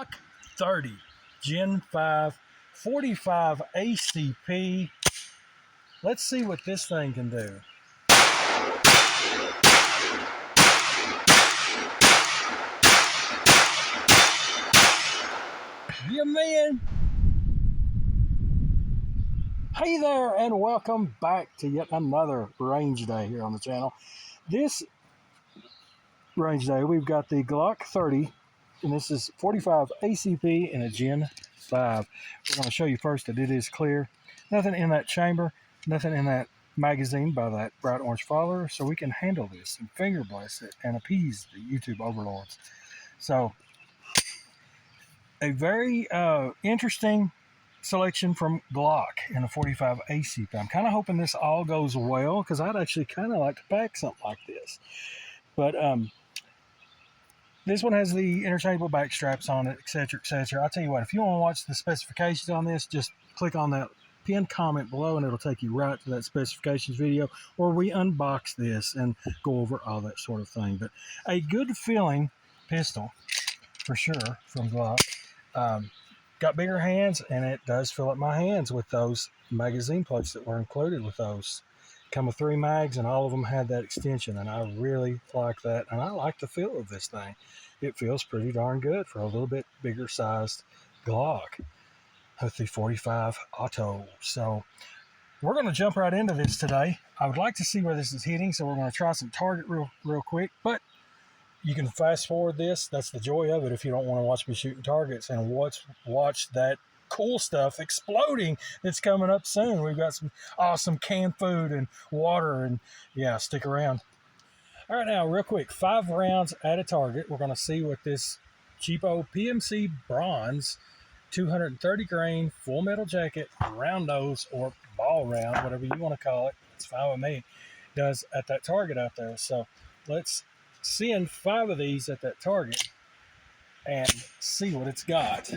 Glock 30 Gen 5 45 ACP. Let's see what this thing can do. Yeah, man. Hey there, and welcome back to yet another range day here on the channel. This range day, we've got the Glock 30, and this is 45 ACP and a Gen 5. We're going to show you first that it is clear. Nothing in that chamber, nothing in that magazine by that bright orange follower, so we can handle this and finger blast it and appease the YouTube overlords. So, a very interesting selection from Glock in the 45 ACP. I'm kind of hoping this all goes well because I'd actually kind of like to pack something like this. But this one has the interchangeable back straps on it, etc., etc. I'll tell you what, if you want to watch the specifications on this, just click on that pinned comment below and it'll take you right to that specifications video where we unbox this and go over all that sort of thing. But a good feeling pistol for sure from Glock. Got bigger hands, and it does fill up my hands with those magazine plates that were included with those. Come with 3 mags, and all of them had that extension, and I really like that, and I like the feel of this thing. It feels pretty darn good for a little bit bigger sized Glock with the 45 Auto. So we're going to jump right into this today. I would like to see where this is hitting, so we're going to try some target real quick, but you can fast forward this. That's the joy of it if you don't want to watch me shooting targets and watch that cool stuff exploding that's coming up soon. We've got some awesome canned food and water, and yeah, stick around. All right, now real quick, 5 rounds at a target. We're going to see what this cheapo PMC bronze 230 grain full metal jacket round nose or ball round, whatever you want to call it, it's fine with me, does at that target out there. So let's send 5 of these at that target and see what it's got.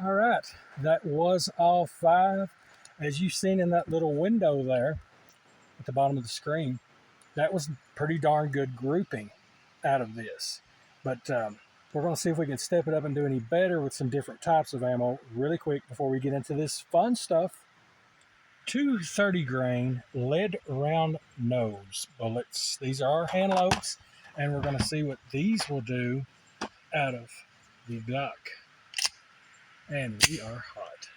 All right, that was all 5. As you've seen in that little window there at the bottom of the screen, that was pretty darn good grouping out of this. But we're going to see if we can step it up and do any better with some different types of ammo really quick before we get into this fun stuff. 230 grain lead round nose bullets. These are our hand loads, and we're going to see what these will do out of the Glock. And we are hot.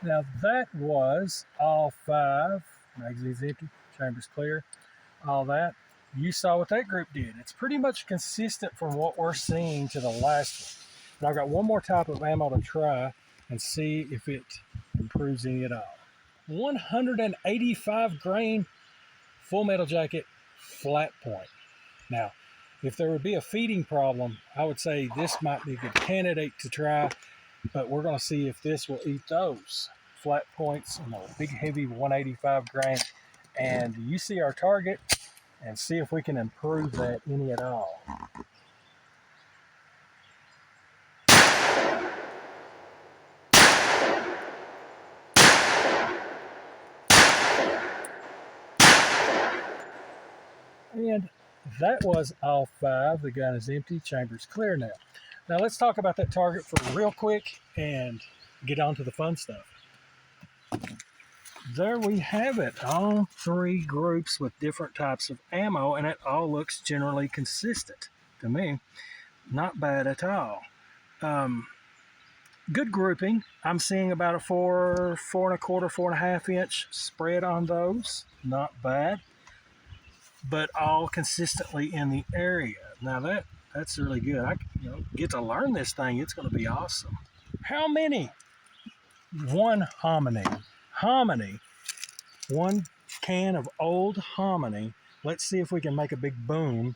Now that was all 5. Magazine's empty, chamber's clear, all that. You saw what that group did. It's pretty much consistent from what we're seeing to the last one. But I've got one more type of ammo to try and see if it improves any at all. 185 grain full metal jacket flat point. Now, if there would be a feeding problem, I would say this might be a good candidate to try, but we're going to see if this will eat those flat points on a big heavy 185 grain. And you see our target and see if we can improve that any at all. And that was all 5. The gun is empty, chamber's clear now. Now let's talk about that target for real quick and get on to the fun stuff. There we have it, all 3 groups with different types of ammo, and it all looks generally consistent to me. Not bad at all. Good grouping. I'm seeing about a 4 1/4, 4.5 inch spread on those. Not bad, but all consistently in the area. Now that's really good. I get to learn this thing. It's going to be awesome. How many? 1 hominy. 1 can of Old Hominy. Let's see if we can make a big boom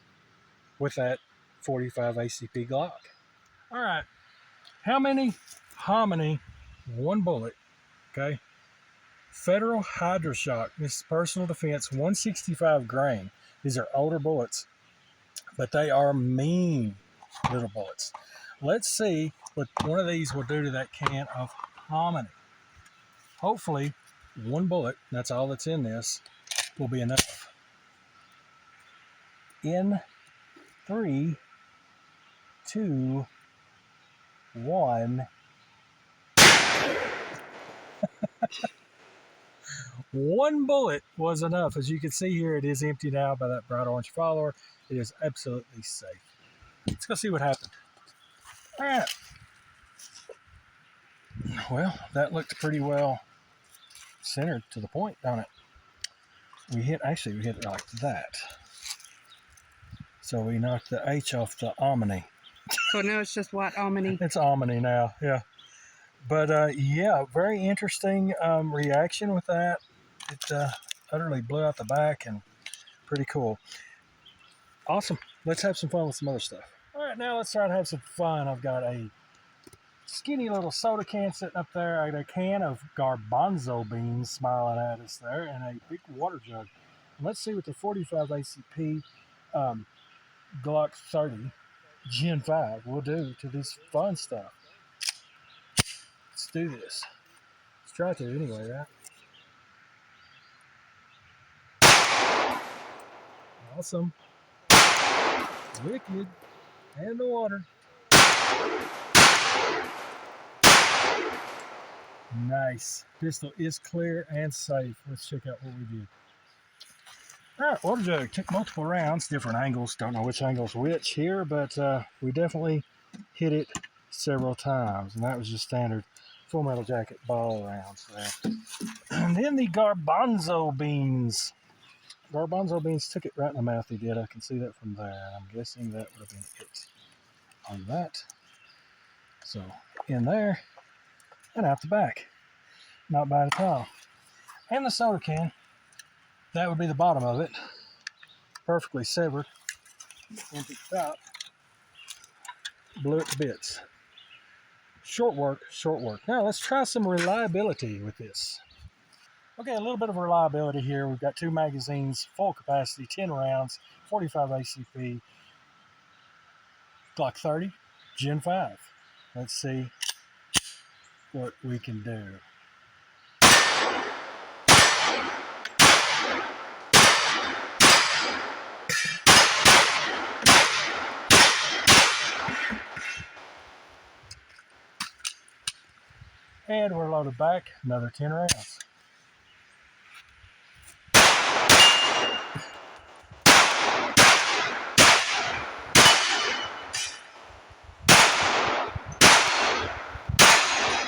with that 45 ACP Glock. All right, how many Hominy, one bullet, okay? Federal Hydroshock, this is personal defense, 165 grain. These are older bullets, but they are mean little bullets. Let's see what one of these will do to that can of Hominy. Hopefully, one bullet, that's all that's in this, will be enough. In 3, 2, 1. One bullet was enough. As you can see here, it is empty now by that bright orange follower. It is absolutely safe. Let's go see what happened. All right. Well, that looked pretty well centered to the point, don't it? We hit it like that. So we knocked the H off the Hominy. So now it's just what, Hominy? It's Hominy now, yeah. But yeah, very interesting reaction with that. It utterly blew out the back and pretty cool. Awesome. Let's have some fun with some other stuff. All right, now let's try to have some fun. I've got a skinny little soda can sitting up there. I got a can of garbanzo beans smiling at us there and a big water jug. And let's see what the 45 ACP Glock 30 Gen 5 will do to this fun stuff. Let's do this. Let's try to anyway, right? Awesome. Wicked. And the water. Nice. Pistol is clear and safe. Let's check out what we did. All right, water jug. Took multiple rounds, different angles. Don't know which angle's which here, but we definitely hit it several times, and that was just standard Full Metal Jacket ball rounds there. And then the garbanzo beans. Garbanzo beans took it right in the mouth. They did. I can see that from there. I'm guessing that would have been it on that. So in there and out the back. Not bad at all. And the soda can. That would be the bottom of it. Perfectly severed. Empty top. Blew it to bits. Short work, short work. Now let's try some reliability with this. Okay, a little bit of reliability here. We've got 2 magazines, full capacity, 10 rounds, 45 ACP, Glock 30, Gen 5. Let's see what we can do. And we're loaded back, another 10 rounds.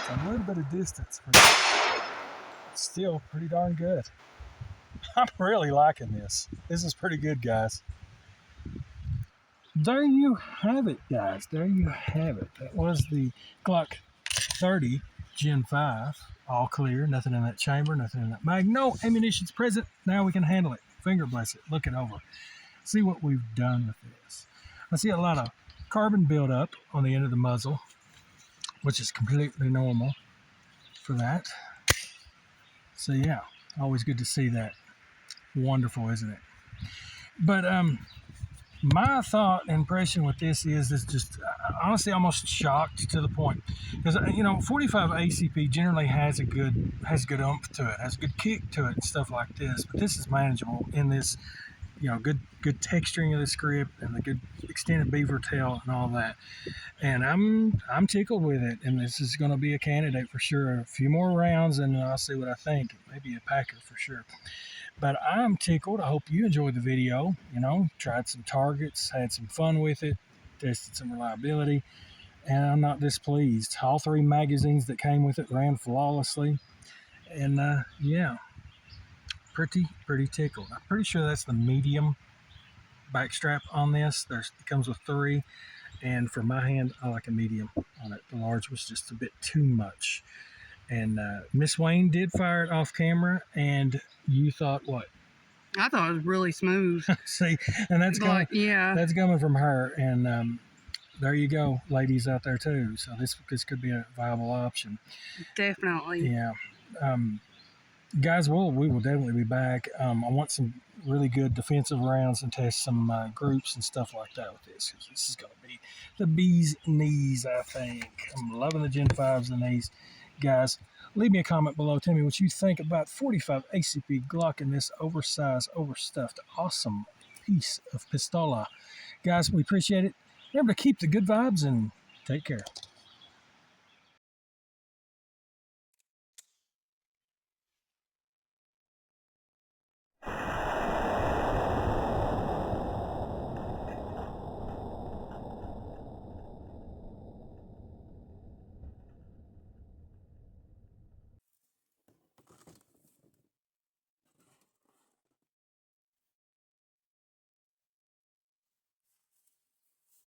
A little bit of distance, but still pretty darn good. I'm really liking this. This is pretty good, guys. There you have it, guys. There you have it. That was the Glock 30 Gen 5. All clear. Nothing in that chamber. Nothing in that mag. No ammunition's present. Now we can handle it. Finger bless it. Look it over. See what we've done with this. I see a lot of carbon buildup on the end of the muzzle, which is completely normal for that. So yeah, always good to see that. Wonderful, isn't it? But my thought impression with this is just honestly almost shocked to the point, because 45 ACP generally has good oomph to it, has a good kick to it and stuff like this. But this is manageable in this, good texturing of this grip and the good extended beaver tail and all that. And I'm tickled with it, and this is going to be a candidate for sure. A few more rounds and I'll see what I think. Maybe a packer for sure. But I'm tickled. I hope you enjoyed the video. Tried some targets, had some fun with it, tested some reliability, and I'm not displeased. All 3 magazines that came with it ran flawlessly, and yeah, pretty tickled. I'm pretty sure that's the medium backstrap on this. It comes with 3, and for my hand, I like a medium on it. The large was just a bit too much. And Miss Wayne did fire it off camera, and you thought what? I thought it was really smooth. See, and that's coming. Yeah. That's coming from her, and there you go, ladies out there too. So this could be a viable option. Definitely. Yeah, guys, we will definitely be back. I want some really good defensive rounds and test some groups and stuff like that with this. This is going to be the bee's knees, I think. I'm loving the Gen 5s and these. Guys, leave me a comment below. Tell me what you think about 45 ACP Glock and this oversized, overstuffed, awesome piece of pistola. Guys, we appreciate it. Remember to keep the good vibes and take care.